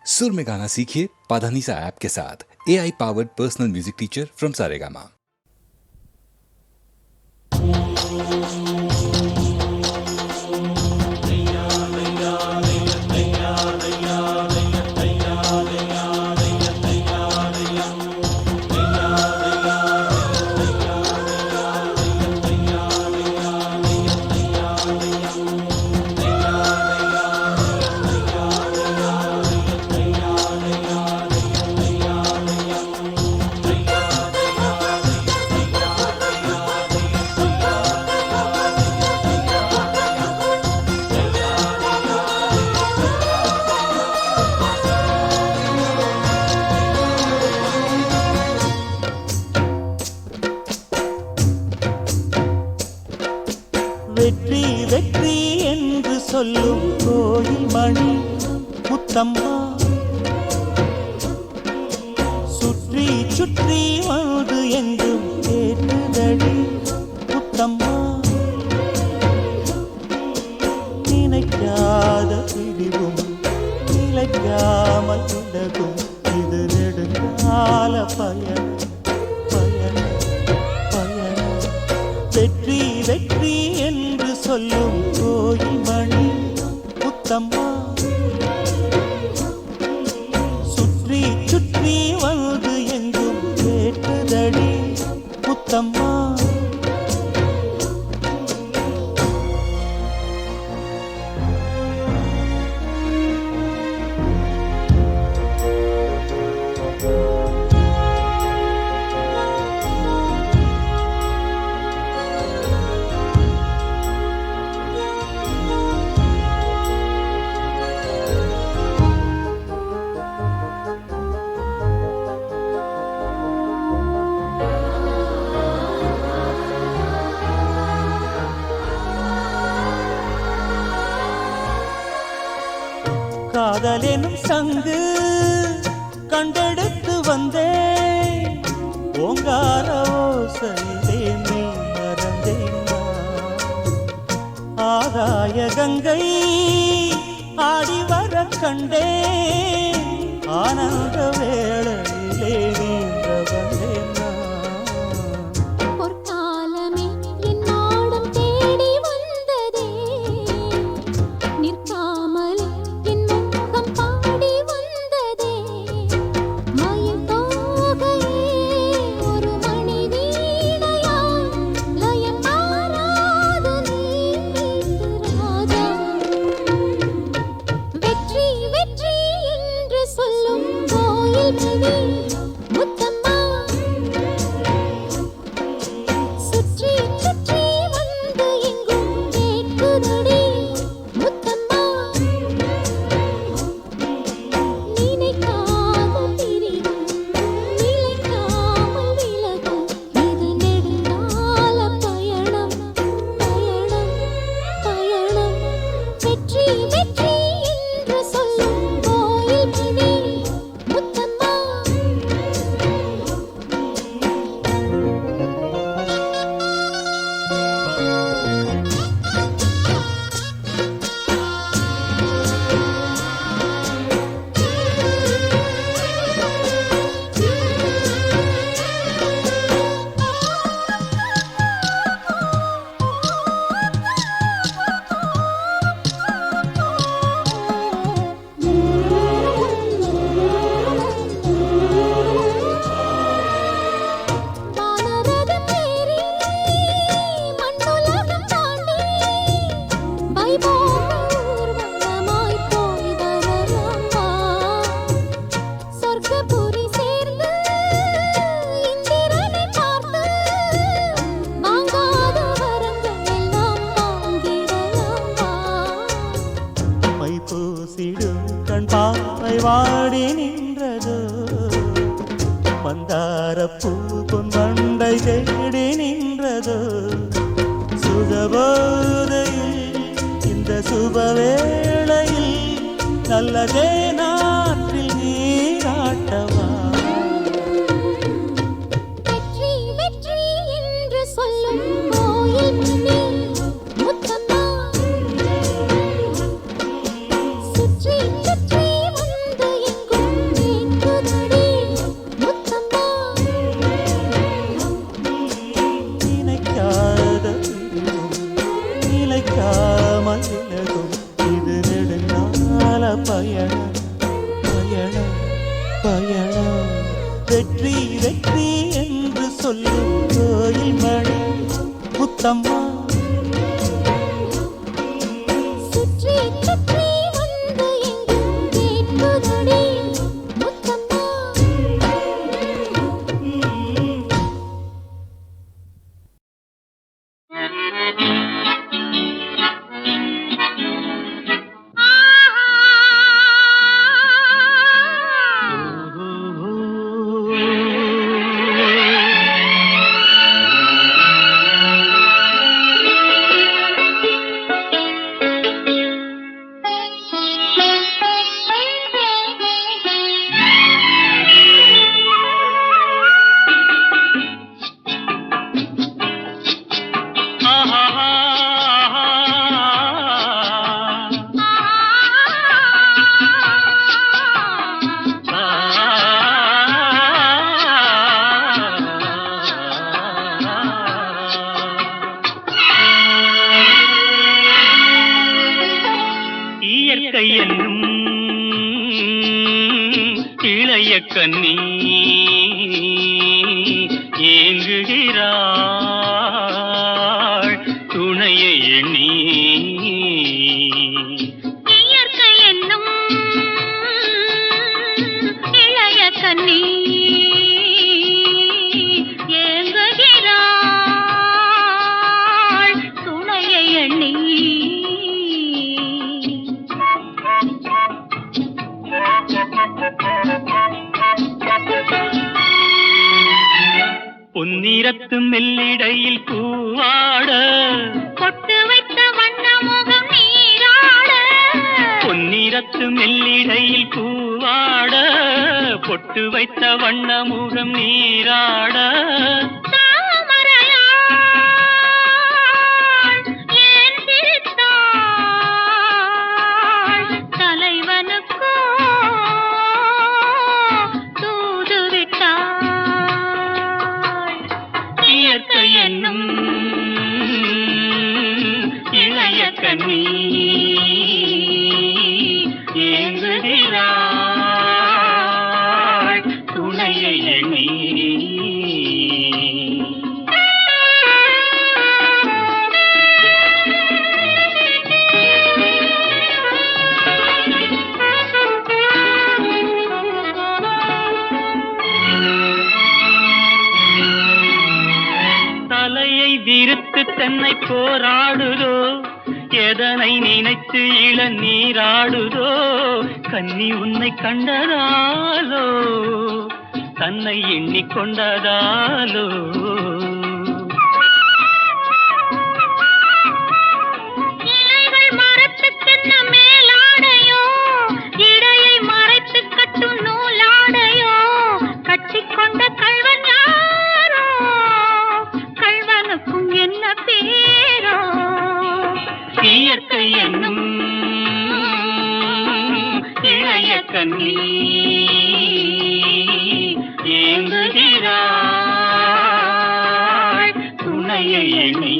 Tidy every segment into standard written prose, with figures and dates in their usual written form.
सुर में गाना सीखिए पाधानीसा ऐप के साथ। AI powered personal music teacher from Saregama. வெற்றி வெற்றி என்று சொல்லும் கோயில் மணி முத்தம்மா, சுற்றி சுற்றி வந்து எங்கும் கேட்டுதடி முத்தம்மா. நினைக்காத பிடிவும் நிலைக்காமல் விலகும் இது நெடுங்கால பயணம் பயணம் பயணம். வெற்றி வெற்றி என்று சொல்லும் கோயில் மணி முத்தம்மா, சுற்றி சுற்றி வந்து எங்கும் கேட்டுதடி முத்தம்மா. காதலெனும் சங்கு கண்டெடுத்து வந்தேன், ஓங்கார ஓசையிலே நீ மறந்தேன். ஆகாய கங்கை ஆடி வர கண்டேன், ஆனந்த வேளையிலே நீந்த வந்தேன். வாடி நின்றது மந்தாரப்பூ பொன் வண்டை தேடி நின்றது. சுகபோதையில் இந்த சுபவேளையில் நல்லதே நாற்றில் நீராட்டவா. வெற்றி வெற்றி என்று சொல்லும் கோயில் மணி முத்தம்மா, சுற்றி சுற்றி வந்து பயணம் பயணம் வெற்றி வெற்றி என்று சொல்லும் கோயில் மணி முத்தம்மா சுற்றி சுற்றி வந்து எங்கும் கேட்குதடி முத்தம்மா. இயற்கை என்னும் இளைய கன்னி ஏங்குகிறாள் துணையை எண்ணி. இயற்கை என்னும் இளைய கன்னி ஏங்குகிறாள் துணையை எண்ணி. பொன்னிறத்து மெல்லிடையில் பூவாட பொட்டு வைத்த வண்ண முகம் நீராட. பொன்னிறத்து மெல்லிடையில் பூவாட பொட்டு வைத்த வண்ண முகம் நீராட. தாமரையாள் ஏன் சிரித்தாள் தலைவனுக்கோ தூது விட்டாள். இயற்கை என்னும் இளைய கன்னி ஏங்குகிறாள் துணையை எண்ணி. தலையை விரித்து தன்னை போராடுதோ எதனை நினைத்து இளநீராடுதோ. கன்னி உன்னை கண்டதாலோ தன்னை எண்ணிக்கொண்டதாலோ. இலைகள் மரத்துக்கென்ன மேலாடையோ இடையை மறைத்து கட்டும் நூலாடையோ. கட்டிக்கொண்ட கள்வன் யாரோ கள்வனுக்கும் என்ன பேரோ. இயற்கை என்னும் இளைய கன்னி ஏங்குகிறாள் துணையை எண்ணி.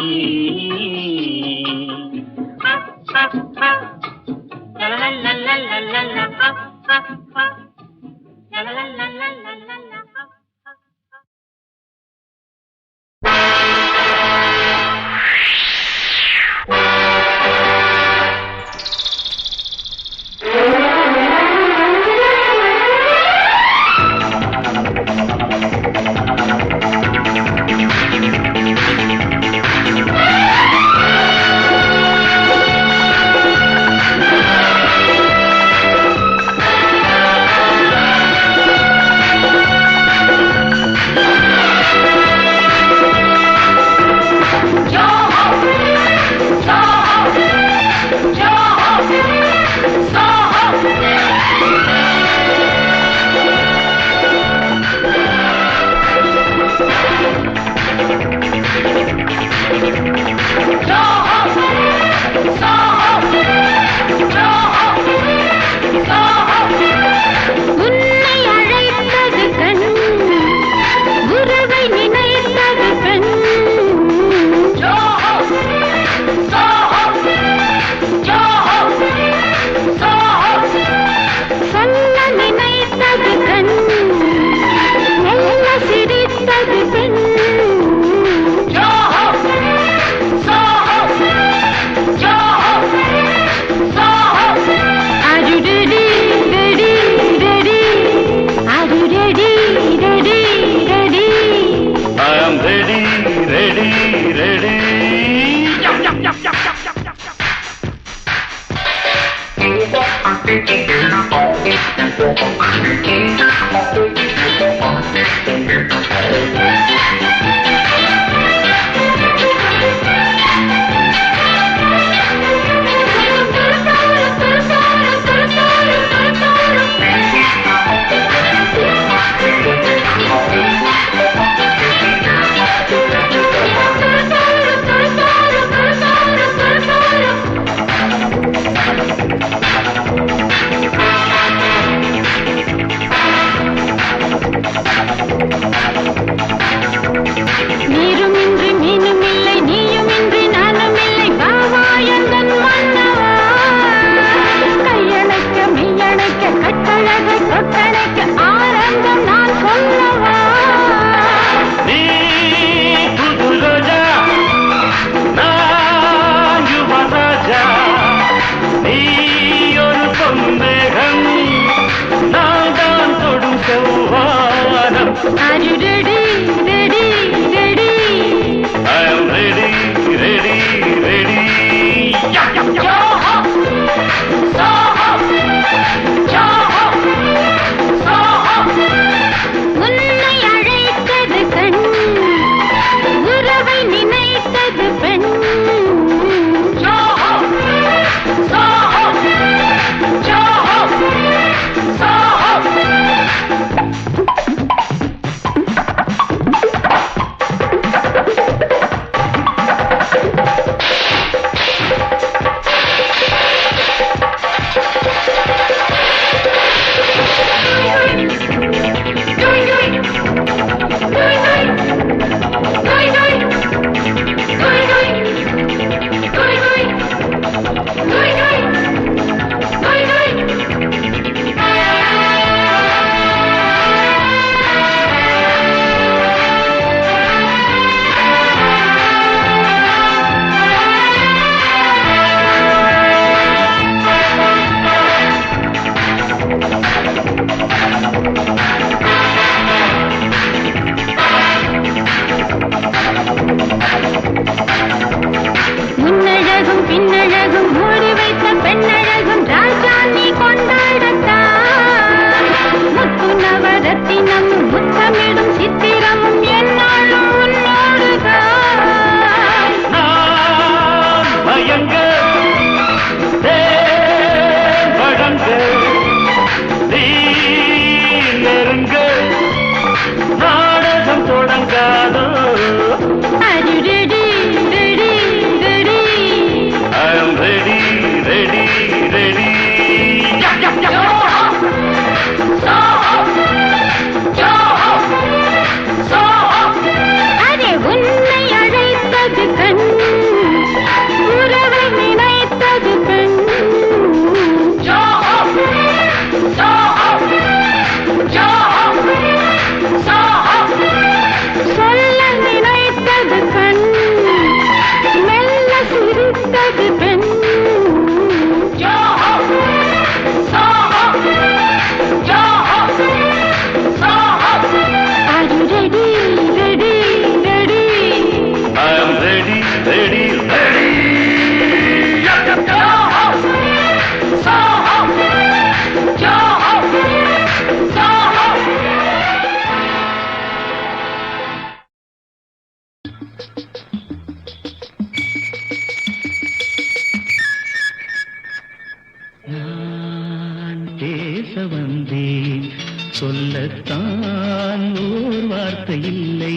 சொல்லத்தான் ஓர் வார்த்தை இல்லை.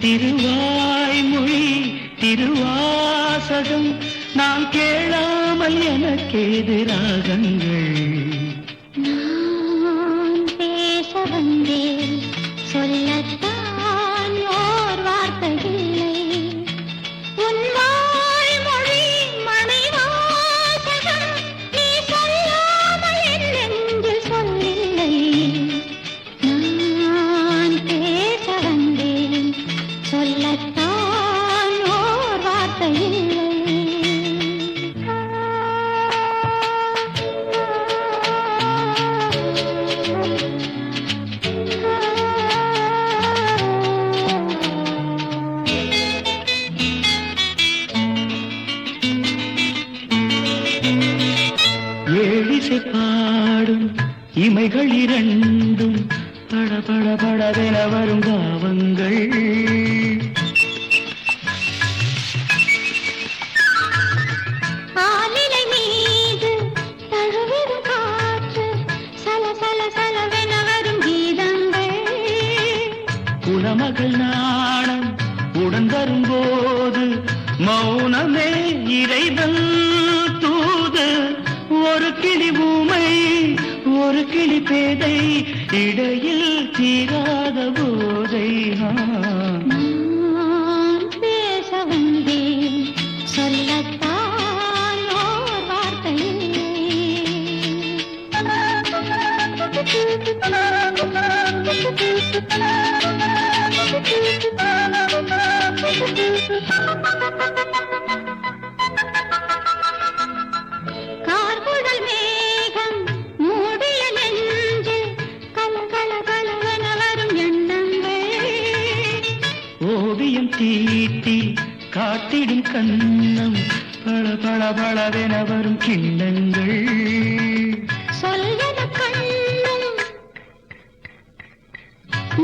திருவாய்மொழி திருவாசகம் நாம் கேளாமல் எனக்கேது ராகங்கள். நான் பேச வந்தேன் சொல்லத்தான் ஓர் வார்த்தை இல்லை. உன் வாய்மொழி மணிவாசகம் நீ சொல்லாமல் என் நெஞ்சில் சொல்லில்லை. நான் பேச வந்தேன் சொல்லத்தான் ஓர் வார்த்தை இல்லை. இமைகள் இரண்டும் பட பட படவென வரும் பாவங்கள் ஆலிலை மீது தழுவிடும் காற்று சல சல சலவென வரும் கீதங்கள் குலமகள் நாணம் உடன் வரும்போது மௌனமே இறைவன் தூது ஒரு கிளி ஊமை ஒரு கிளி பேதை இடையில் தீராத போதை நான் பேச வந்தேன் சொல்லத்தான் ஓர் வார்த்தை கார்குழல் மேகம் மூடிய நெஞ்சில் கலகல கலவென வரும் எண்ணங்கள் ஓவியம் தீட்டி காட்டிடும் கண்ணம் பள பள பளவென வரும் கிண்ணங்கள் சொல்வன கண்ணும்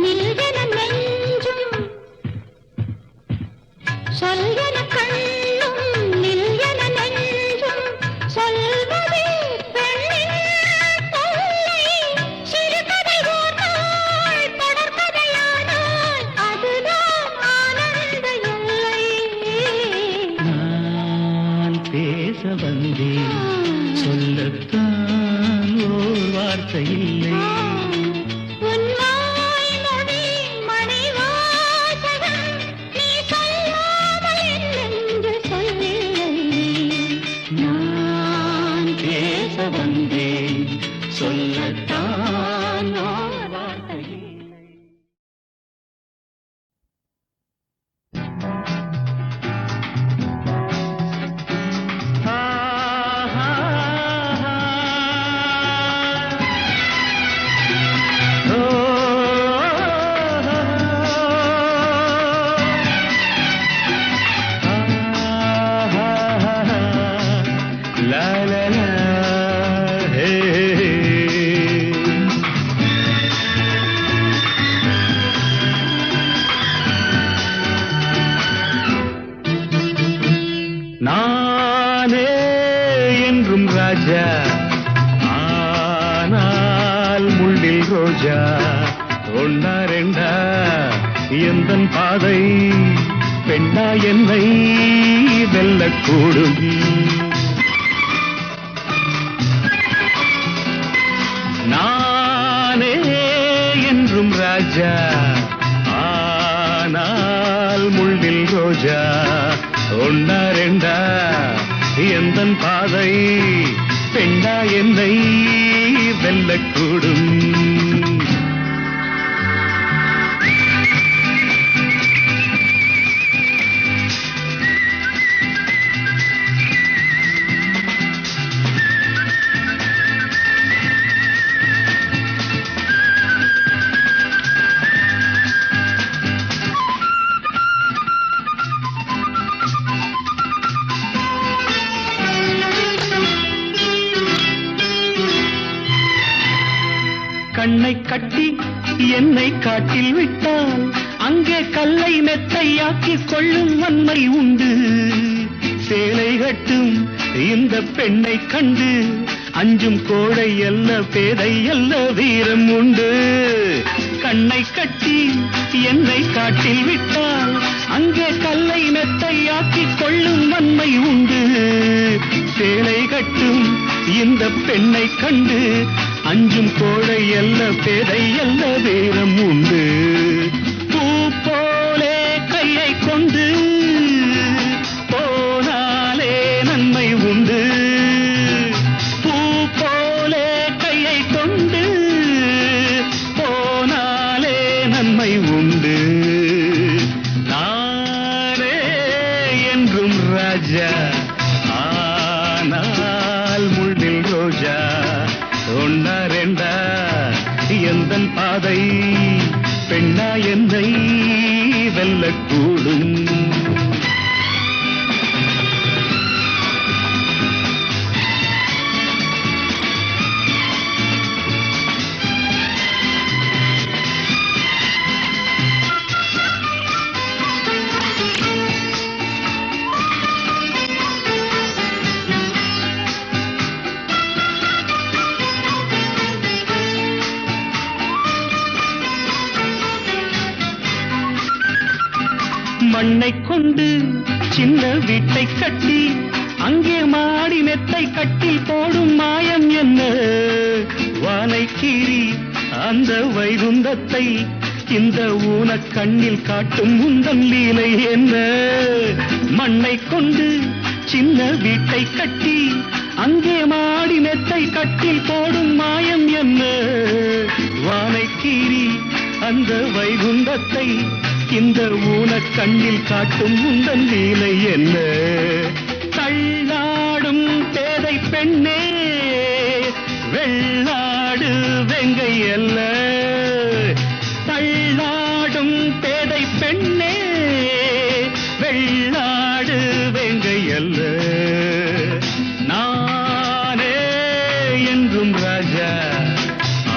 நில்வன நெஞ்சும் சொல்வன கண்ணும் நில்வன நெஞ்சும் சொல்வதே பெண்ணின் தொல்லை சிறுகதை ஓர் நாள் தொடர்கதையானால் அதுதான் ஆனந்த எல்லை நான் பேச வந்தேன் சொல்லத்தான் ஓர் வார்த்தை இல்லை உன் வாய்மொழி மணிவாசகம் நீ சொல்லாமல் என் நெஞ்சில் சொல்லில்லை நான் பேச வந்தேன் சொல்லத்தான் ஓர் வார்த்தை இல்லை La la la, hey, hey, hey. நானே என்றும் ராஜா ஆனால் முள்ளில் ரோஜா ஒன்னா ரெண்டா எந்தன் பாதை பெண்ணா என்னை வெல்லக்கூடும் நானே என்றும் ராஜா ஆனால் முள்ளில் ரோஜா ஒன்னா ரெண்டா எந்தன் பாதை பெண்ணா என்னை வெல்லக்கூடும் கண்ணை கட்டி என்னை காட்டில் விட்டால் அங்கே கல்லை மெத்தையாக்கி கொள்ளும் வன்மை உண்டு சேலை கட்டும் இந்த பெண்ணை கண்டு அஞ்சும் கோடை அல்ல பேதை அல்ல வீரம் உண்டு கண்ணை கட்டி என்னை காட்டில் விட்டால் அங்கே கல்லை மெத்தையாக்கி கொள்ளும் வன்மை உண்டு சேலை கட்டும் இந்த பெண்ணை கண்டு அஞ்சும் கோடை அல்ல பேதை அல்ல வீரம் உண்டு பூ போலே கையை கொண்டு போனாலே நன்மை உண்டு பூ போலே கையை கொண்டு போனாலே நன்மை உண்டு நானே என்றும் ராஜா ஆனால் முள்ளில் ரோஜா ஒன்னா ரெண்டா எந்தன் பாதை பெண்ணா என்னை வெல்லக்கூடும் மண்ணை கொண்டு சின்ன வீட்டை கட்டி அங்கே மாடி மெத்தை கட்டில் போடும் மாயம் என்ன வானை கீறி அந்த வைகுந்தத்தை இந்த ஊன கண்ணில் காட்டும் முந்தன் லீலை என்ன மண்ணை கொண்டு சின்ன வீட்டை கட்டி அங்கே மாடி மெத்தை கட்டில் போடும் மாயம் என்ன வானை கீறி அந்த வைகுந்தத்தை இந்த ஊன கண்ணில் காட்டும் முந்தன் லீலை என்ன தள்ளாடும் பேதை பெண்ணே வெள்ளாடு வெங்கை அல்ல தள்ளாடும் பேதை பெண்ணே வெள்ளாடு வெங்கை அல்ல நானே என்றும் ராஜா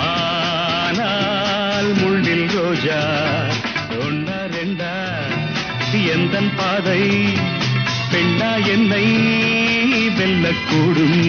ஆனால் முள்ளில் ரோஜா ஒன்னா ரெண்டா எந்தன் பாதை பெண்ணா என்னை வெல்லக்கூடும்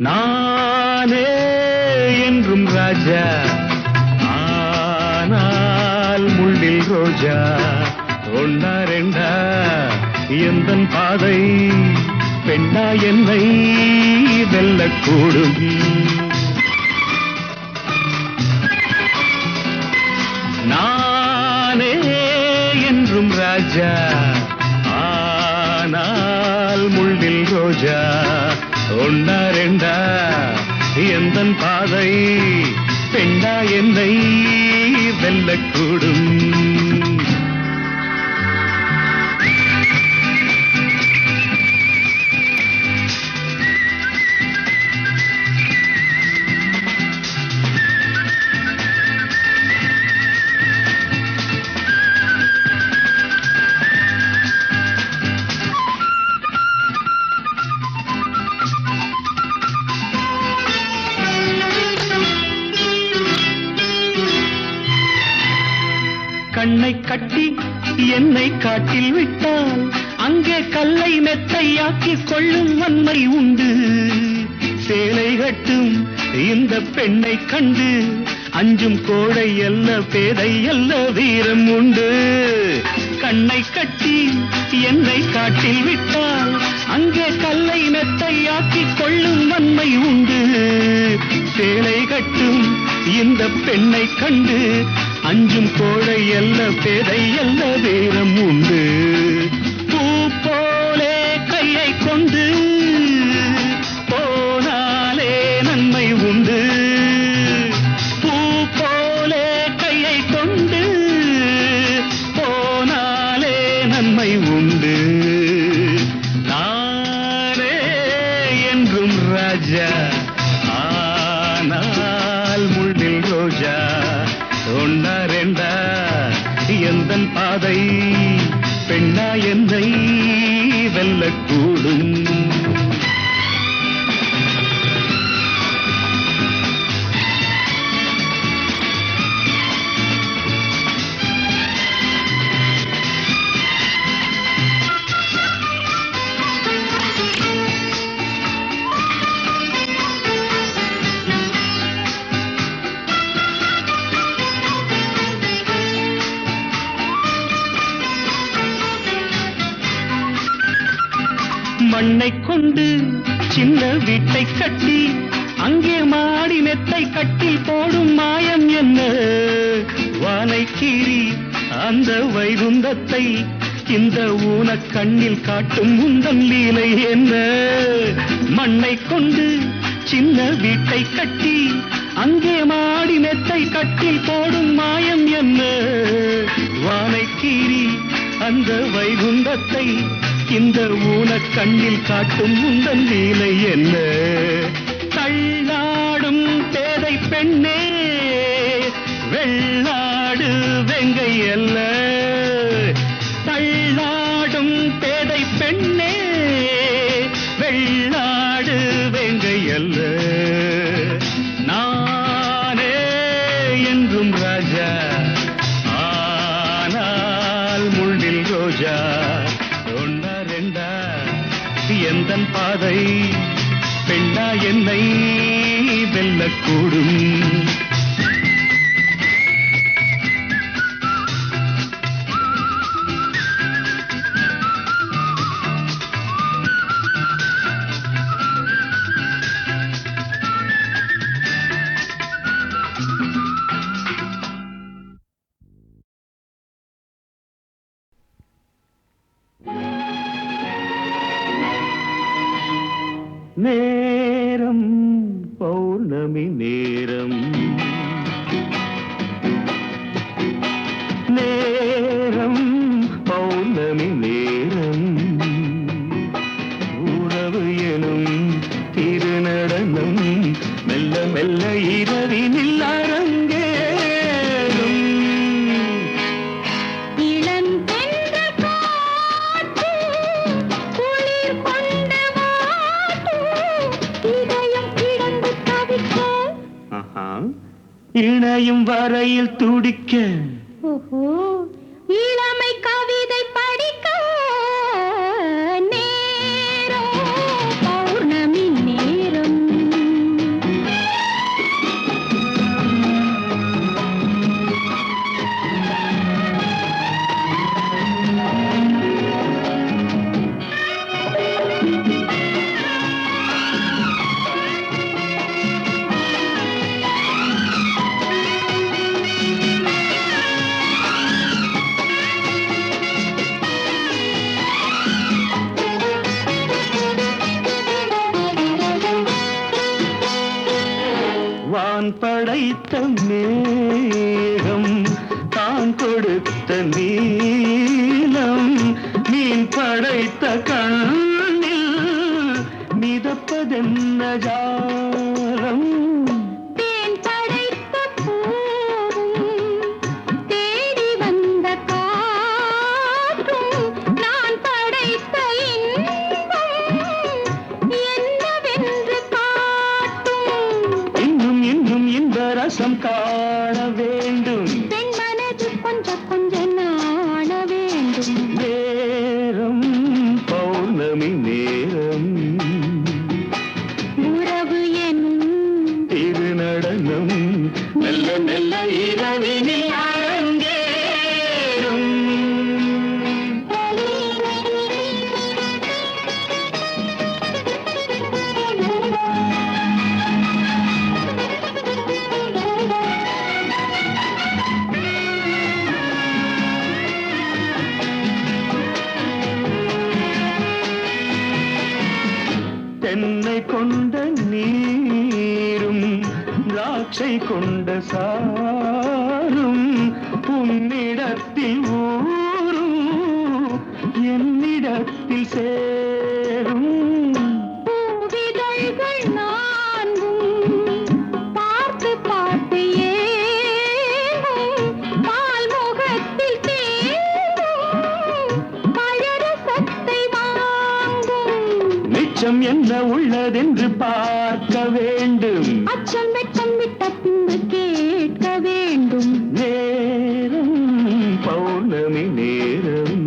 நானே என்றும் ராஜா ஆனால் முள்ளில் ரோஜா ஒன்னா ரெண்டா எந்தன் பாதை பெண்ணா என்னை வெல்லக்கூடும் நானே என்றும் ராஜா ஆனால் முள்ளில் ரோஜா ஒன்னா ரெண்டா எந்தன் பாதை பெண்ணா என்னை வெல்லக்கூடும் கண்ணை கட்டி என்னை காட்டில் விட்டால் அங்கே கல்லை மெத்தையாக்கி கொள்ளும் வன்மை உண்டு சேலை கட்டும் இந்த பெண்ணை கண்டு அஞ்சும் கோடை அல்ல பேதை அல்ல வீரம் உண்டு கண்ணை கட்டி என்னை காட்டில் விட்டால் அங்கே கல்லை மெத்தையாக்கி கொள்ளும் வன்மை உண்டு சேலை கட்டும் இந்த பெண்ணை கண்டு அஞ்சும் கோழை அல்ல பேதை அல்ல வீரம் உண்டு பூ போலே கையை கொண்டு போனாலே நன்மை உண்டு பூ போலே கையை கொண்டு போனாலே நன்மை உண்டு நானே என்றும் ராஜா ஆனால் முள்ளில் ரோஜா ஒன்னா ரெண்டா எந்தன் பாதை பெண்ணா என்னை வெல்லக்கூடும் மண்ணை கொண்டு சின்ன வீட்டை கட்டி அங்கே மாடி மெத்தை கட்டில் போடும் மாயம் என்ன வானை கீறி அந்த வைகுந்தத்தை இந்த ஊனக் கண்ணில் காட்டும் உந்தன் லீலை என்ன? மண்ணை கொண்டு சின்ன வீட்டை கட்டி அங்கே மாடி மெத்தை கட்டில் போடும் மாயம் என்ன? வானை கீறி அந்த வைகுண்டத்தை இந்த ஊனக் கண்ணில் காட்டும் உந்தன் லீலை என்ன? தள்ளாடும் பேதை பெண்ணே வெள்ளாடு வெங்கை அல்ல. தள்ளாடும் பேதை பெண்ணே வெள்ளாடு வெங்கை அல்ல. நானே என்றும் ராஜா, ஆனால் முள்ளில் ரோஜா. ஒன்னா ரெண்டா எந்தன் பாதை பெண்ணா என்னை வெல்லக்கூடும். நேரம் பௌர்ணமி நேரம், நேரம் பௌர்ணமி நேரம். உறவு எனும் திருநடனம் மெல்ல மெல்ல இரவினில் அரங்கேறும். இணையும் வரையில் துடிக்க, இளமை கவிதை படிக்க. நேரம் பௌர்ணமி நேரம். வான் படைத்த மேகம் தான் கொடுத்த நீலம், மீன் படைத்த கண்ணில் மிதப்பதென்ன ஜாலம். தேன் படைத்த பூவும் தேடி வந்த காற்றும் நான் படைத்த இன்பம் என்னவென்று காட்டும். இன்னும் இன்னும் இந்த ரசம் காண வேண்டும். பெண் மனது கொஞ்சம் கொஞ்சம் நாண வேண்டும். நேரம் பௌர்ணமி நேரம், உறவு எனும் திருநடனம் மெல்ல மெல்ல இரவினில் அரங்கேறும். தென்னை கொண்ட நீரும் திராட்சை கொண்ட சாரும் உன்னிடத்தில் ஊரும் என்னிடத்தில் சேரும். பூவிதழ்கள் நான்கும் பார்த்து பார்த்து ஏங்கும். பால் முகத்தில் தேங்கும் பழரசத்தை வாங்கும். மிச்சம் என்ன உள்ளதென்று பார்க்க வேண்டும். அச்சம் வெட்கம் விட்ட பின்பு கேட்க வேண்டும். நேரம் பௌர்ணமி நேரம்,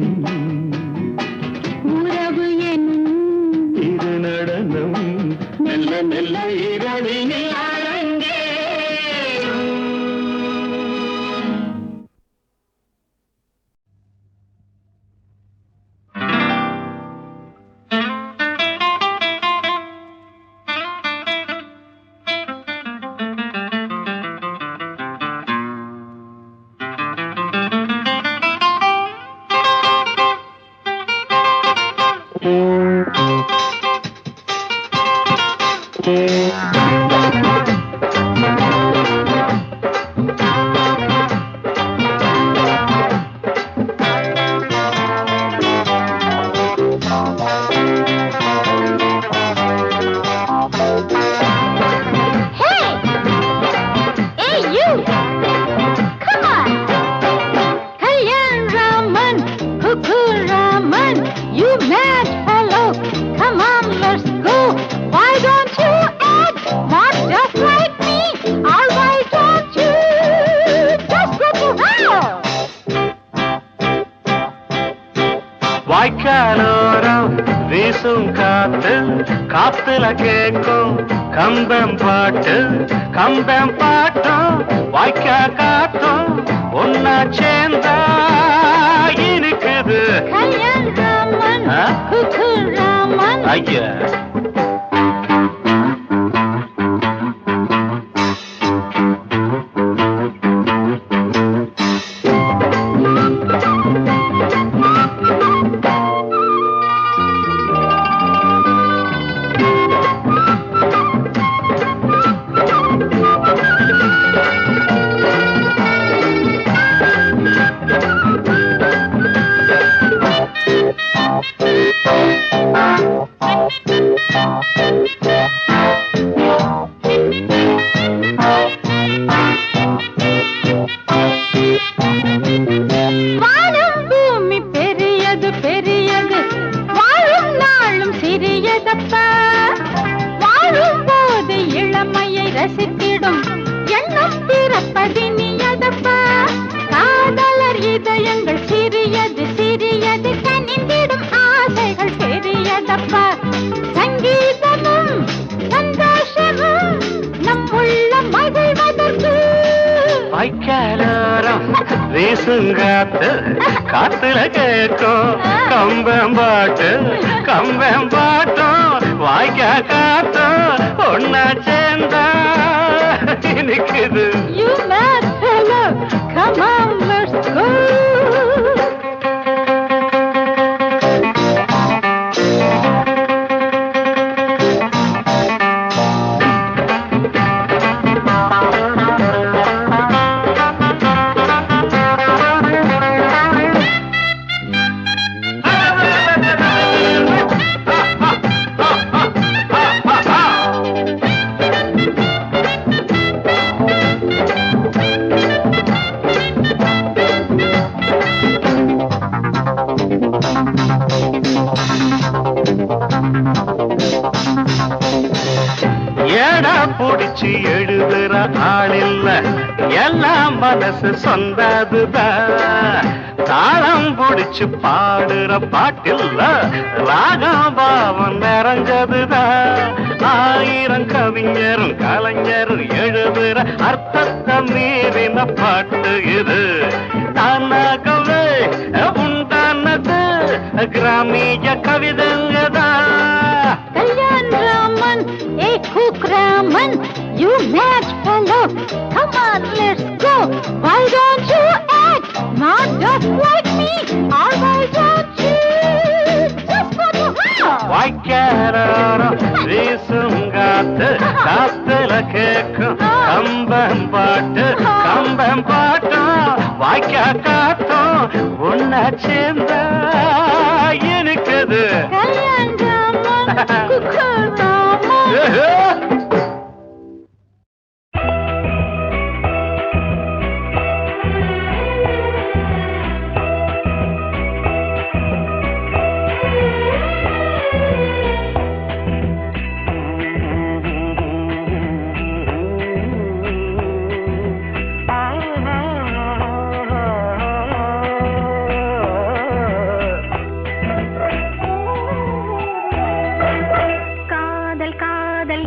உறவு எனும் இது நடனம் மெல்ல மெல்ல இரவினில் அரங்கேறும். வாய்க்காலோரம் வீசும் காத்து காத்துல கேட்கும் கம்பம் பாட்டு கம்பம் பாட்டும் வாய்க்கா காத்தும் ஒன்னா சேர்ந்தா இருக்குது ஐயா வீசுங்காத்து காத்துல கேட்கும் கம்பம் பாட்டும் வாய்க்கா காத்தும் ஒன்னா சேர்ந்தா நிக்குது. You mad fellow, come on, let's go. ஏடா புடிச்சு எழுதுற ஆளில்ல எல்லாம் மனசு சொந்ததுதான். தாளம் புடிச்சு பாடுற பாட்டில்ல ராகம் பாவம் நிறைஞ்சதுதான். ஆயிரம் கவிஞரும் கலைஞரும் எழுதுற அர்த்தத்தை மீறின பாட்டு இது. தானாகவே உண்டானது கிராமிய கவிதைங்கதான். Raman, you mad fellow, come on, let's go. Why don't you act not just like me, or why don't you just go to hell? வாய்க்காலோரம் வீசும் காத்து காத்துல கேட்கும் கம்பம் பாட்டும் வாய்க்கா காத்தும் ஒன்னா சேர்ந்தா இருக்குது. காதல்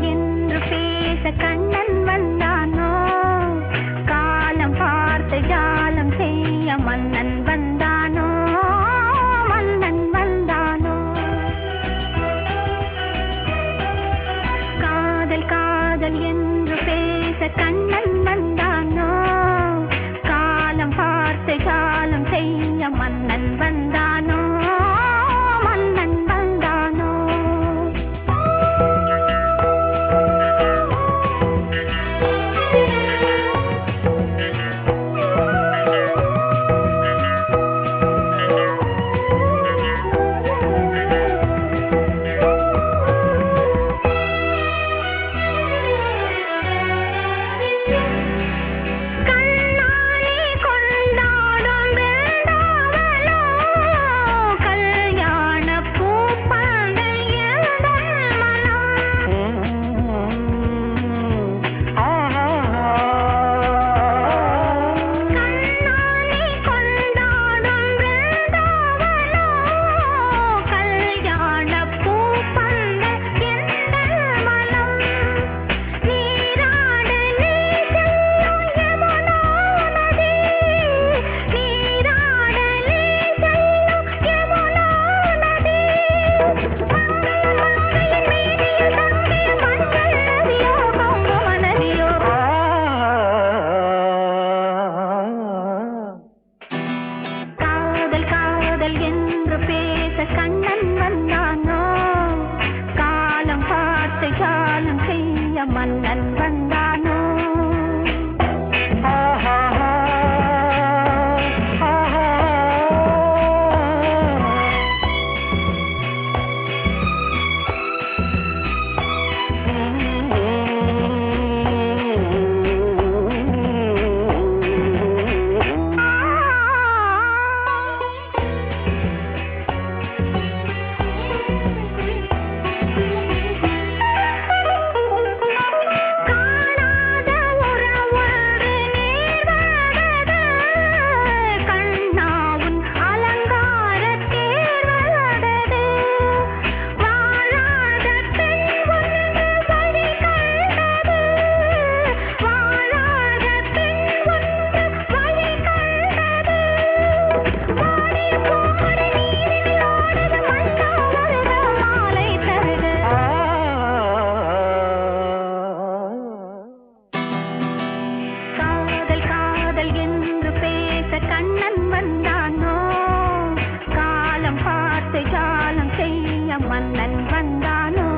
காலம் பார்த்து ஜாலம் செய்ய மன்னன் வந்தானோ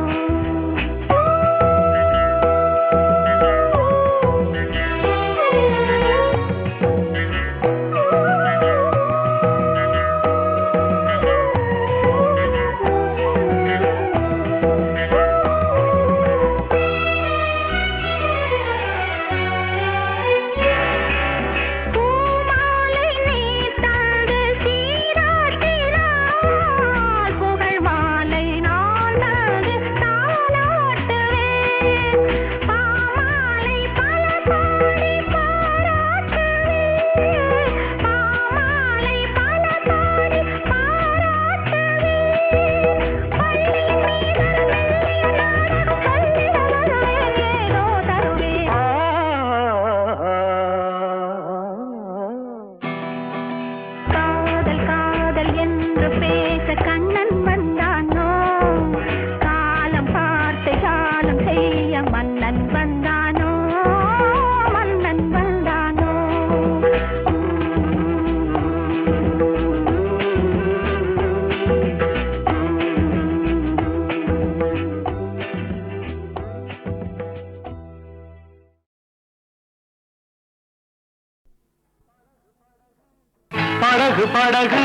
படகு படகு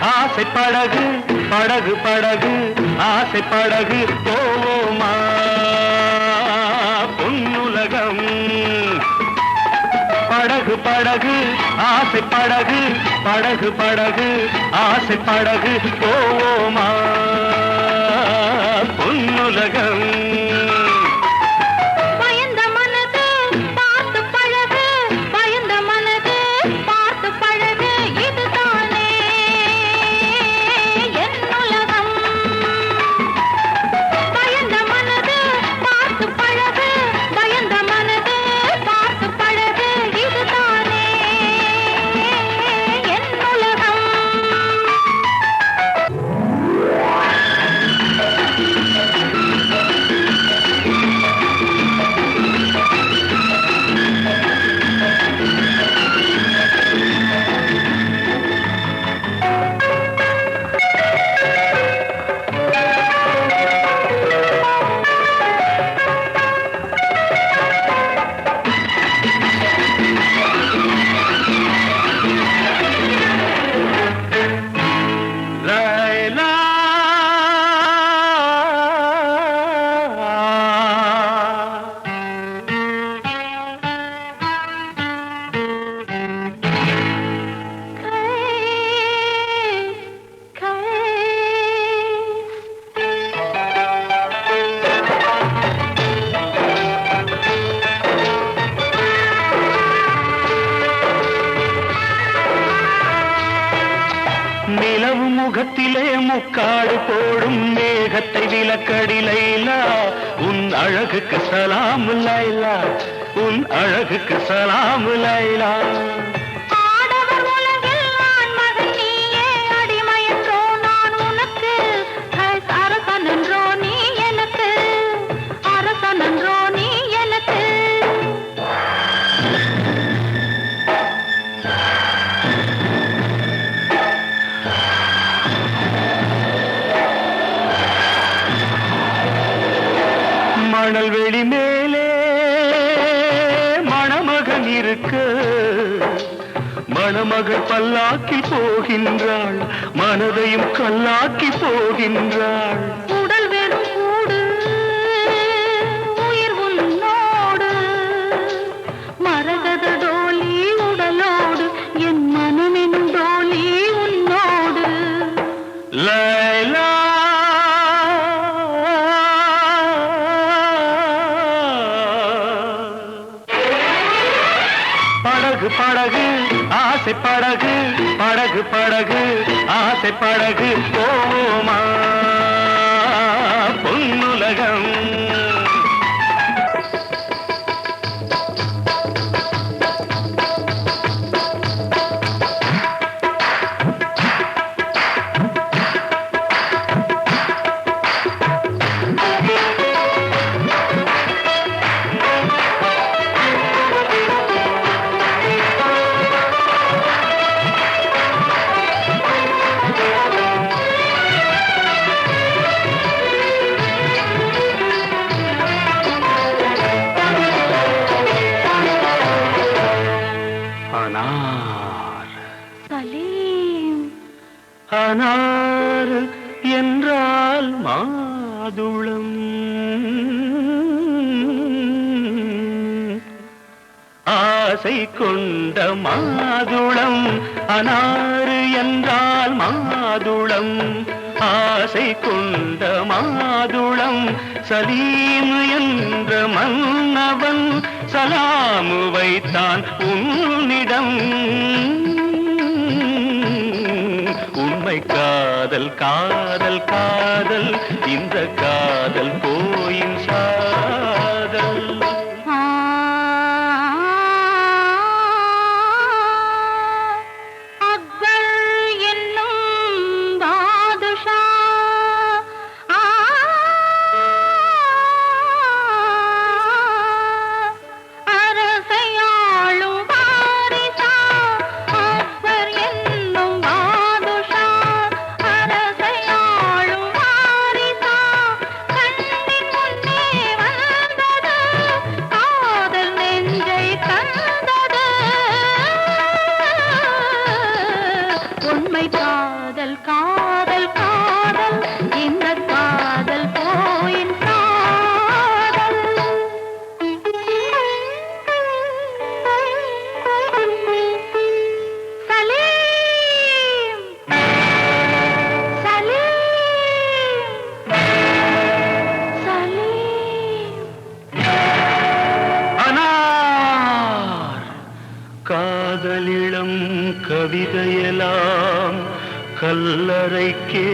ஆசை படகு படகு படகு ஆசை படகு போவோமா பொன்னுலகம் படகு படகு ஆசை படகு படகு படகு ஆசை படகு போவோமா பொன்னுலகம் முகத்திலே முக்காடு போடும் மேகத்தை விலக்கடி லைலா உன் அழகுக்கு சலாம் லைலா உன் அழகுக்கு சலாம் லைலா மணல் வெளி மேலே மணமகன் இருக்கு மணமகள் பல்லாக்கி போகின்றாள் மனதையும் கல்லாக்கி போகின்றாள் உடல் வெறும் கூடு உயிர் உன்னோடு மரகத டோலி உடலோடு என் மனமெனும் டோலி உன்னோடு லைலா படகு படகு ஆசை படகு படகு படகு ஆசை படகு போவோமா பொன்னுலகம் மாதுளம் ஆசை கொண்ட மாதுளம் அனாறு என்றால் மாதுளம் ஆசை கொண்ட மாதுளம் சலீம் என்ற மன்னவன் சலாமு வைத்தான் உன்னிடம் உண்மை காதல் காதல் காதல் இந்த காதல் போயின் சாதல் காதலிடம் கவிதையெல்லாம் கல்லறைக்கே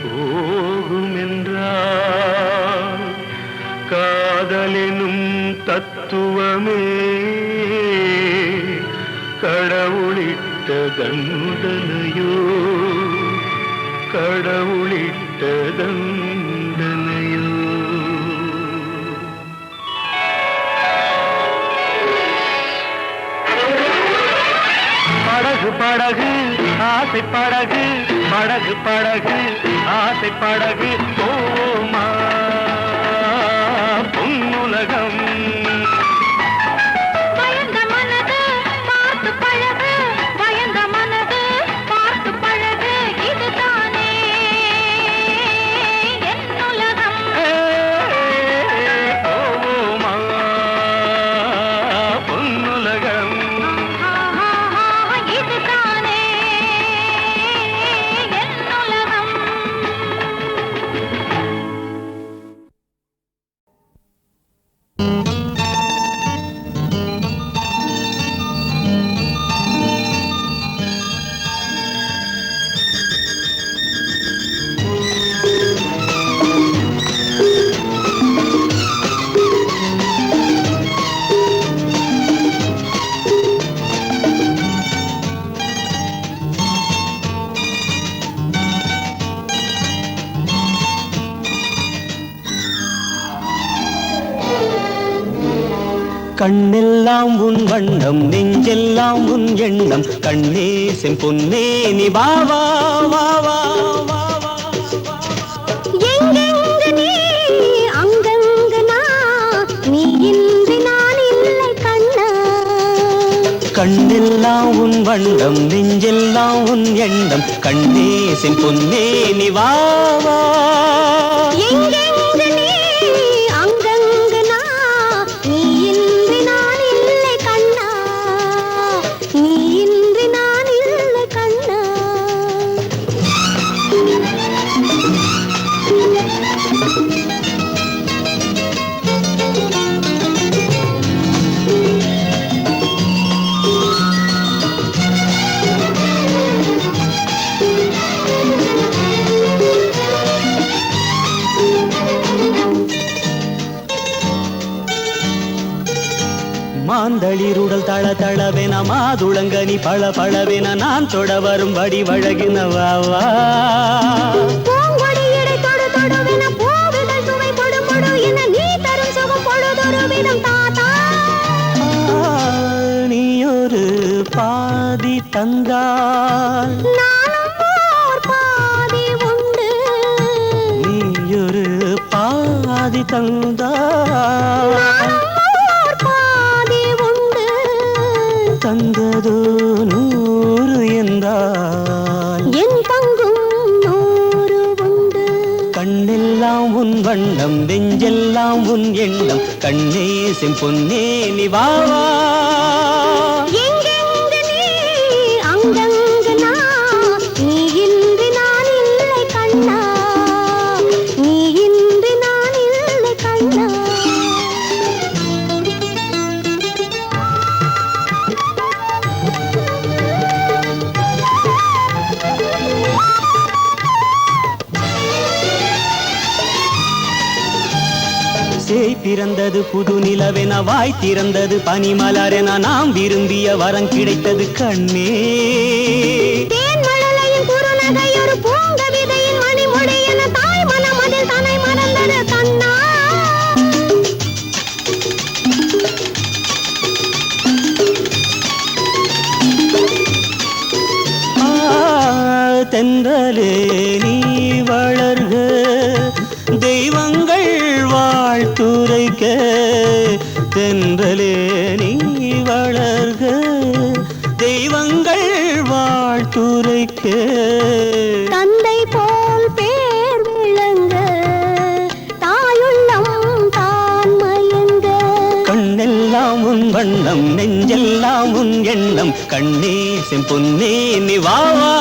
போகும் என்றார் காதலெனும் தத்துவமே கடவுளிட்ட தண்டனையோ கடவுளிட்ட தண்டனையோ படகு படகு ஆசை படகு படகு படகு ஆசை படகு போமா பொன்னுலகம் பயந்த மனது பார்த்து பழகு பயந்த மனது பார்த்து பழகு இதுதானே என் உலகம் போமா பொன்னுலகம் கண்ணெல்லாம் உன் வண்ணம் நெஞ்செல்லாம் உன் எண்ணம் கண்ணே செம்பொன்னே நீ வா வா வா வா வா வா எங்கெங்கு நீ அங்கங்கு நான் நீ இன்றி நான் இல்லை கண்ணா கண்ணெல்லாம் உன் வண்ணம் நெஞ்செல்லாம் உன் எண்ணம் கண்ணே செம்பொன்னே நீ வா வா எங்கெங்கு நீ அங்கங்கு நான் நீ இன்றி நான் இல்லை கண்ணா நீ இன்றி நான் இல்லை கண்ணா மாந்தளிருடல் தள தளவென மாதுளங்கனி பழ பழவென நான் தொட வரும்படி வழகின வா வா பூங்கொடியிடை தொடு தொடுவென பூவிதழ் சுவை பொடு பொடு என நீ தரும் சுகம் பொழுதொரு விதம் தாத்தா நீ ஒரு பாதி தந்தால் நானும் ஓர் பாதி உண்டு நீ ஒரு பாதி தந்தால் ஓர் பாதி உண்டு தந்ததோ 100 என்றால் என் பங்கும் 100 உண்டு கண்ணெல்லாம் உன் வண்ணம் நெஞ்செல்லாம் உன் எண்ணம் கண்ணே செம்பொன்னே நீ வா வா எங்கெங்கு நீ அங்கங்கு நான் நீ இன்றி நான் இல்லை கண்ணா நீ இன்றி நான் இல்லை கண்ணா சேய் பிறந்தது புது நிலவென வாய் திறந்தது பனிமலரென நாம் விரும்பிய வரம் கிடைத்தது கண்ணே தேன்மழலையின் குறுநகை ஒரு பூங்கவிதையின் மணிமொழி என தாய் மனம் அதில் தன்னை மறந்தது கண்ணா தென்றலே நீ வளர்க தெய்வங்கள் வாழ்த்துரைக்க தென்றலே நீ வளர்க தெய்வங்கள் வாழ்த்துரைக்க தந்தை போல் பேர் விளங்க தாயுள்ளம் தான் மயங்க கண்ணெல்லாம் உன் வண்ணம் நெஞ்செல்லாம் உன் எண்ணம் கண்ணே செம்பொன்னே நீ வா வா